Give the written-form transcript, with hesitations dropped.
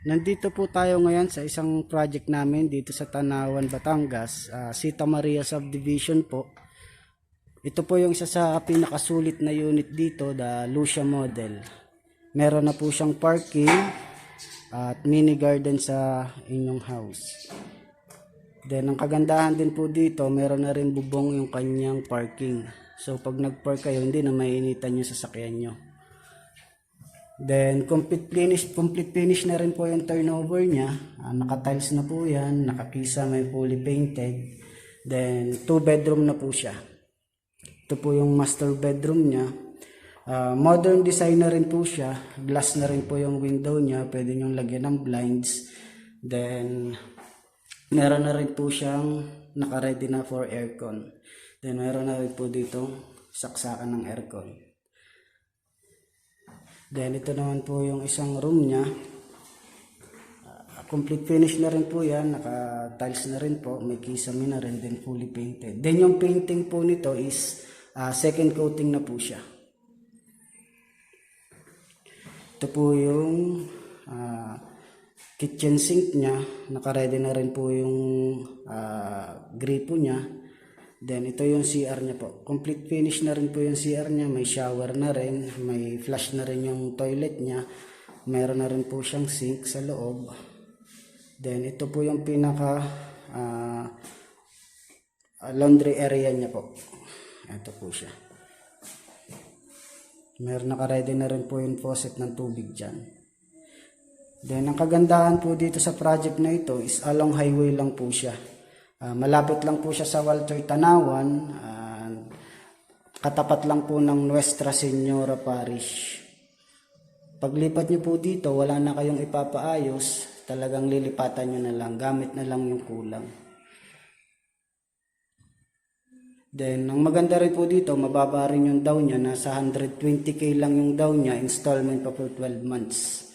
Nandito po tayo ngayon sa isang project namin dito sa Tanawan, Batangas, Sita Maria Subdivision po. Ito po yung isa sa pinakasulit na unit dito, the Lucia model. Meron na po siyang parking at mini garden sa inyong house. Then ang kagandahan din po dito, meron na rin bubong yung kanyang parking. So pag nag-park kayo, hindi na maiinitan yung sasakyan nyo. Then complete finish na rin po yung turnover niya. Naka-tiles na po yan, nakakisa, may fully painted. Then 2 bedroom na po siya. Ito po yung master bedroom niya. Modern design na rin po siya. Glass na rin po yung window niya. Pwede nyo lagyan ng blinds. Then meron na rin po siyang naka-ready na for aircon. Then meron na rin po dito saksakan ng aircon. Then ito naman po yung isang room niya. Complete finish na rin po yan. Naka-tiles na rin po. May kisame na rin. Then fully painted. Then yung painting po nito is second coating na po siya. Ito po yung kitchen sink niya. Naka-ready na rin po yung gripo niya. Then ito yung CR niya po. Complete finish na rin po yung CR niya. May shower na rin. May flush na rin yung toilet niya. Meron na rin po siyang sink sa loob. Then ito po yung pinaka laundry area niya po. Ito po siya. Meron naka-ready na rin po yung faucet ng tubig dyan. Then ang kagandahan po dito sa project na ito is along highway lang po siya. Malapit lang po siya sa Walter Tanawan, katapat lang po ng Nuestra Señora Parish. Paglipat nyo po dito, wala na kayong ipapaayos, talagang lilipatan nyo na lang, gamit na lang yung kulang. Then, ang maganda rin po dito, mababa rin yung down niya, nasa 120k lang yung down niya, installment pa for 12 months.